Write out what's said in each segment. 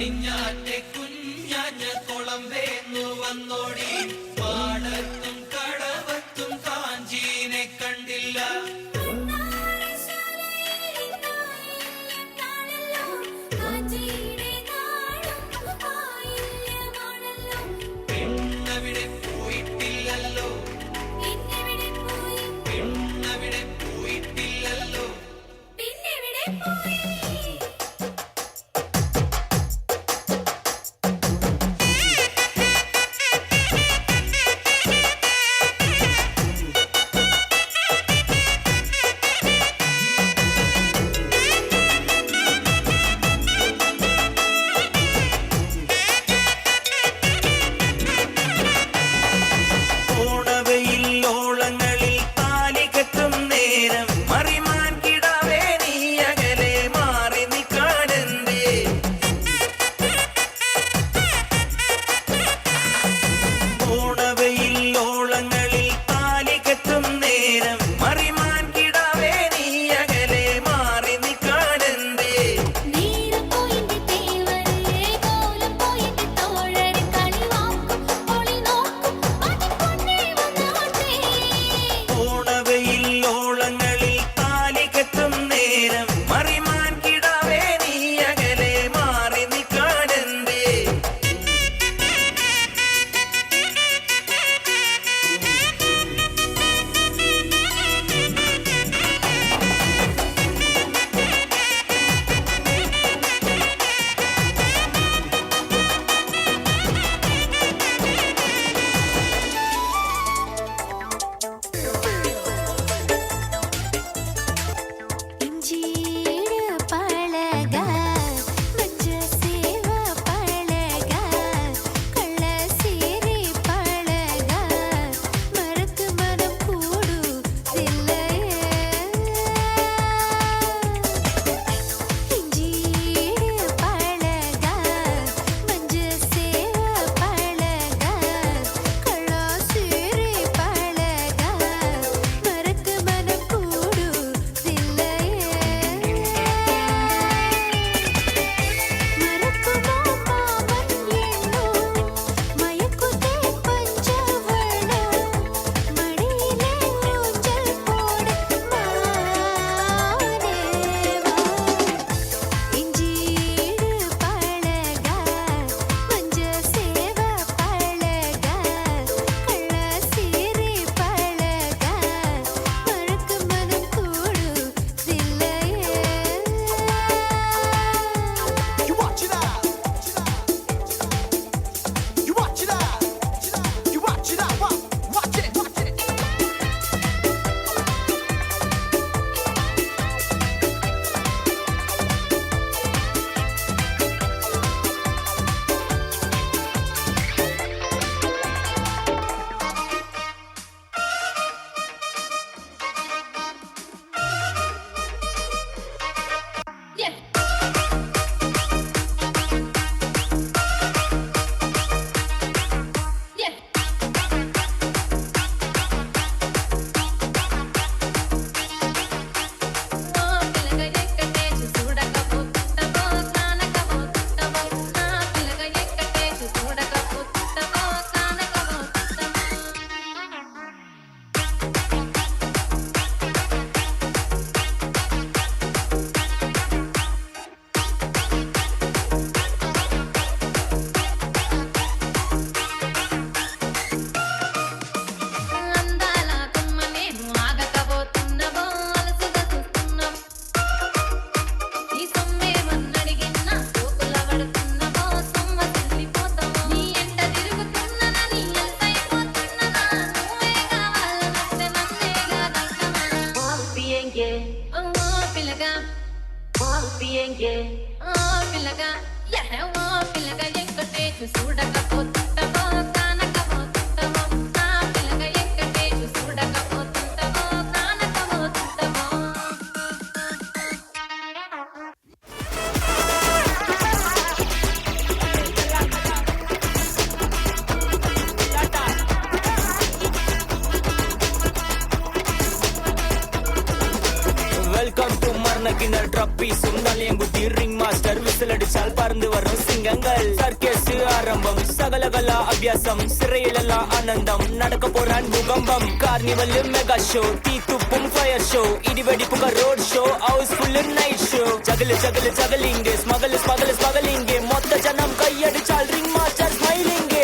പടിഞ്ഞാറ്റെ കുഞ്ഞാഞ്ഞ കുളം വേന്നു വന്നോടി പാടത്തും കടവത്തും കാഞ്ചീനെ കണ്ടില്ല പെണ്ണവിടെ പോയിട്ടില്ലല്ലോ പെണ്ണവിടെ പോയിട്ടില്ലല്ലോ Welcome to Marnakinar Drop Piece, Ring Master with വിസിലടിച്ചാൽ പറന്നു വരും സിംഗങ്ങൾ സർക്കസ് ആരംഭം സകലകല അഭ്യാസം സിറയിലല്ല ആനന്ദം നടക്ക പോരാൻ ഭൂകമ്പം കാർണിവൽ മെഗാ ഷോ തീത്തുപ്പും ഫയർ ഷോ ഇടിവെടിപ്പുക road show houseful night show juggle juggle juggling smuggle smuggle smuggling മൊത്ത ജനം കൈയടിച്ചാൽ റിംഗ് മാസ്റ്റർ സ്മൈലിംഗ്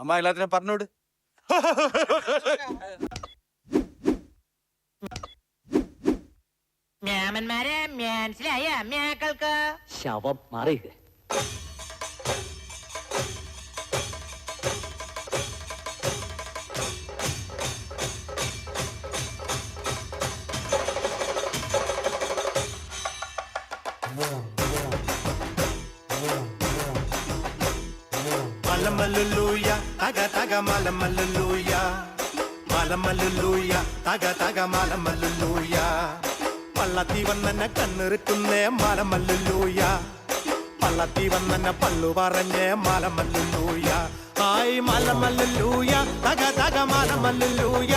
അമ്മ എല്ലാത്തിനും പറഞ്ഞോട്. മ്യാമന്മാരെ മനസ്സിലായ മ്യാക്കൾക്ക് ശവം മാറി Malamaluluya, taga taga malamaluluya, malamaluluya, taga taga malamaluluya. പള്ളത്തി വന്നെ കണ്ണിറുക്കുന്നേ മലമല്ലുലൂയ, പള്ളത്തി വന്നെ പള്ളു പറഞ്ഞേ മലമല്ലുലൂയ. ഹായ് മലമല്ലുലൂയ, തക തക മലമല്ലുലൂയ,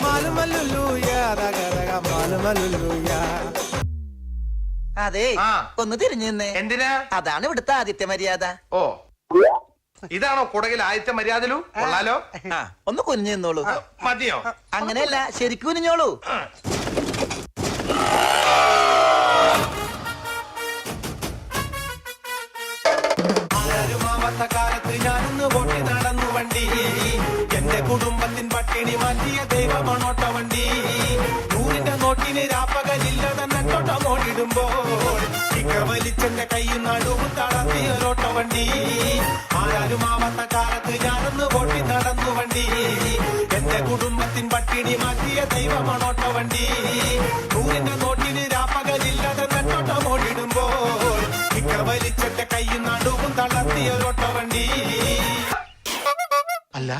മലമല്ലുലൂയ, തക തക മലമല്ലുലൂയ. അതെ ഒന്ന് തിരിഞ്ഞു നിന്നേ. എന്തിനാ? അതാണ് ഇവിടുത്തെ ആദിത്യ മര്യാദ. ഓ, ഇതാണോ കുടകിൽ ആദ്യത്തെ മര്യാദലു? കൊള്ളാലോ. ഒന്ന് കുനിഞ്ഞു നിന്നോളൂ. മതിയോ? അങ്ങനെയല്ല, ശരിക്കും കുനിഞ്ഞോളൂ. ആരുമാവാത്ത കാലത്ത് ഞാനൊന്ന് ഓട്ടി നടന്നു വണ്ടി, എന്റെ കുടുംബത്തിൻ പട്ടിണി മാറ്റിയ ദൈവമണോട്ട വണ്ടി. നൂറിന്റെ നോട്ടിന് രാപ്പകലില്ല തന്നെ തോട്ടം ഓടിടുമ്പോൾ ചിക്ക വലിച്ചെന്റെ കയ്യിൽ നടുവും തളർത്തിയൊരോട്ട വണ്ടി. ആരുമാവാത്ത കാലത്ത് ഞാനൊന്ന് ഓട്ടി നടന്നു വണ്ടി, എന്റെ കുടുംബത്തിൻ പട്ടിണി മാറ്റിയ ദൈവമണോട്ട വണ്ടി. നൂറിന്റെ നോട്ടിന് രാപ്പകലില്ല തന്നെ തോട്ടം ഓടിടുമ്പോൾ ചിക്ക വലിച്ചെന്റെ കയ്യിൽ നടുവും തളർത്തിയൊരോട്ട വണ്ടി. അല്ല,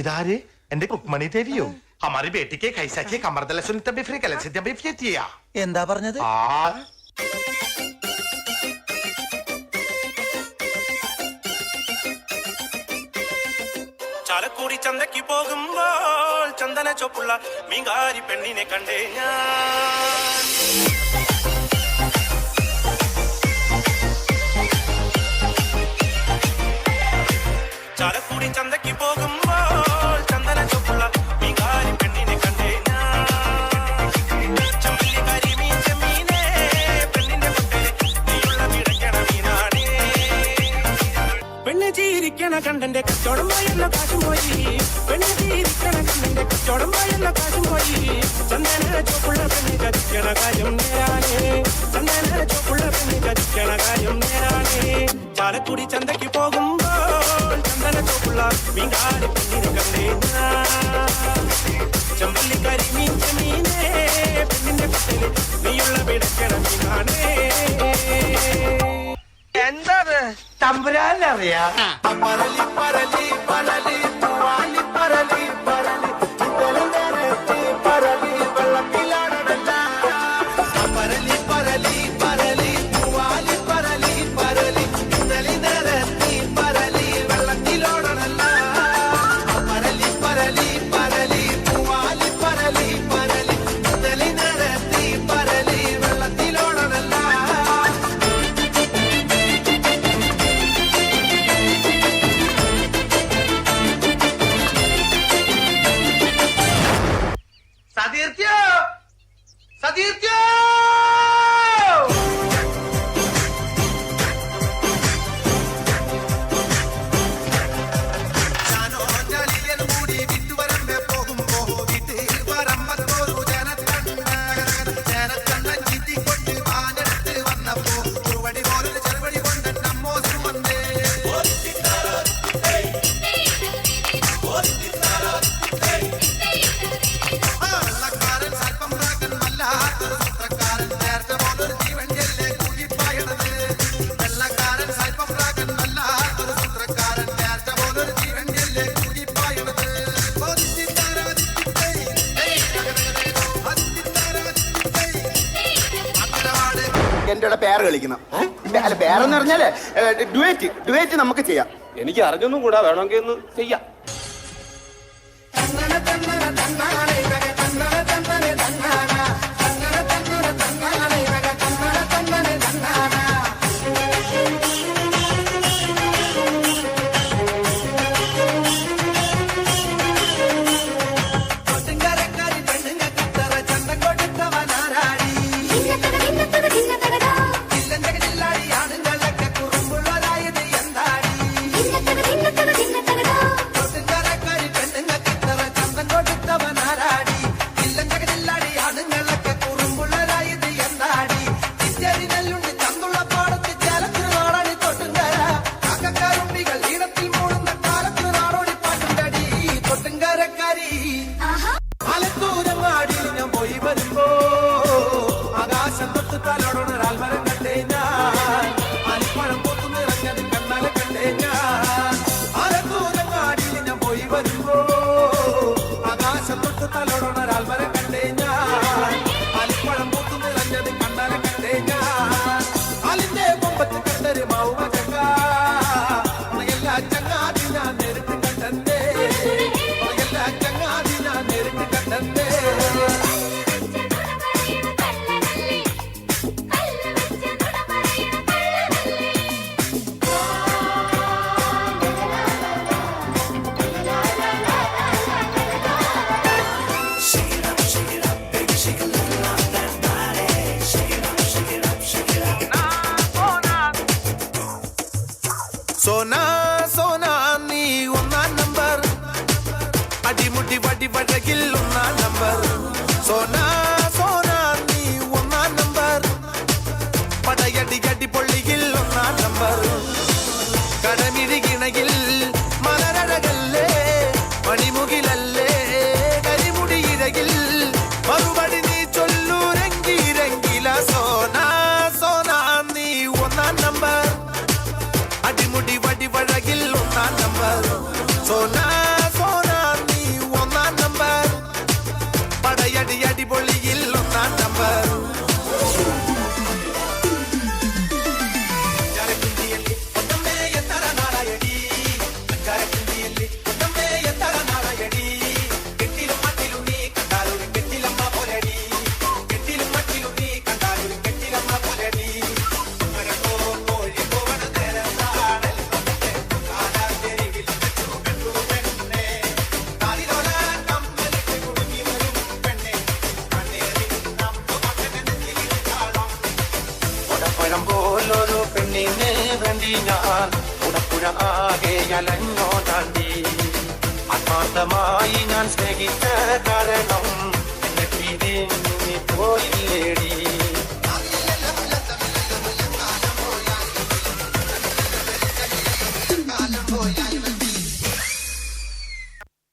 ഇതാര്? എന്റെ രുക്മണി ദേവിയോ? हमारी बेटी के कैसा के कमर दल सुनते भी फ्री कल से भी फियतिया. എന്താ പറഞ്ഞത്? ചാലക്കുടി ചന്തയ്ക്ക് പോകുമ്പോൾ ചന്ദന ചൊപ്പുള്ള മീങ്കാരി പെണ്ണിനെ കണ്ടേ ഞാൻ. ചാലക്കുടി ചന്തയ്ക്ക് പോകുമ്പോൾ ചന്ദന ചൊപ്പുള്ള മീങ്കാരി പെണ്ണിനെ കണ്ടേ ഞാൻ. ചെമ്പല്ലിക്കാരി മീൻ ചെമ്മീനെ പെണ്ണിന്റെ പൊട്ടല് നീയുള്ള പിടയ്ക്കണ മീനാണേ. പെണ്ണ് ചീരിക്കണ കണ്ടന്റെ കച്ചവടം പോയല്ല കാശും പോയി, പെണ്ണ് ചീരിക്കണ കണ്ടന്റെ കച്ചവടം പോയല്ല കാശും പോയി. ചന്ദന ചോപ്പുള്ള പെണ്ണ് ചതിക്കണ കാര്യം നേരാണേ, ചന്ദന ചോപ്പുള്ള പെണ്ണ് ചതിക്കണ കാര്യം നേരാണേ. ചാലക്കുടി ചന്തയ്ക്ക് പോകുമ്പോൾ ചന്ദന ചോപ്പുള്ള മീൻകാരി പെണ്ണിനെ കണ്ടേ ഞാൻ. ചെമ്പല്ലിക്കാരി മീൻ ചെമ്മീനെ പെണ്ണിന്റെ പൊട്ടല് നീയുള്ള പിടയ്ക്കണ മീനാണേ. എന്താ തമ്പുരാനറിയാ? പരലി പരലി പരലി പൂവാലി പരലി പരലി ഇതളി നേരത്തെ പരലി വെള്ളത്തിലാടല്ല. പരലി പരലി പരലി പൂവാലി പരലി പരലി ഇതളി നേരത്തെ പരലി വെള്ളത്തിലോടണല്ല. പരലി പരലി പരലി പൂവാലി പരലി പരലി ഇതളി നേരത്തെ പരലി വെള്ളത്തിലോടണല്ല. പേർ കളിക്കണം. അല്ല പേരെന്ന് പറഞ്ഞാല് ഡുവേറ്റ് നമുക്ക് ചെയ്യാം. എനിക്ക് അറിഞ്ഞൊന്നും കൂടാ, വേണമെങ്കിൽ ഒന്ന് ചെയ്യാം. സോനാ സോനാ നീ ഒന്നാം നമ്പർ, അടിമുടി വടി വഴകിൽ ഒന്നാം നമ്പർ. സോനാ സോനാ നീ ഒന്നാം നമ്പർ, പടയടി അടി പൊള്ളിയിൽ ഒന്നാം നമ്പർ. കടമിഴികിണയിൽ മലരഴകല്ലേ, മണിമുകിലല്ലേ കരിമുടി ഇഴകിൽ, മറുപടി നീ ചൊല്ലൂരെങ്കിരെങ്കില. സോനാ സോനാ നീ ഒന്നാം നമ്പർ, അടിമുടി വടി വഴകിൽ ഒന്നാം നമ്പർ. സോനാ സോനാ നീ ഒന്നാം നമ്പർ, പടയടി അടിപൊളിയിൽ ഒന്നാം നമ്പർ. പോലൊരു പെണ്ണിനെ വേണ്ടി ഞാൻ ഉടപ്പുഴ ആകെ അലഞ്ഞോ താണ്ടി. ആത്മാർത്ഥമായി ഞാൻ സ്നേഹിച്ച കാരണം എന്നെ പിരിഞ്ഞു പോയില്ലേടി.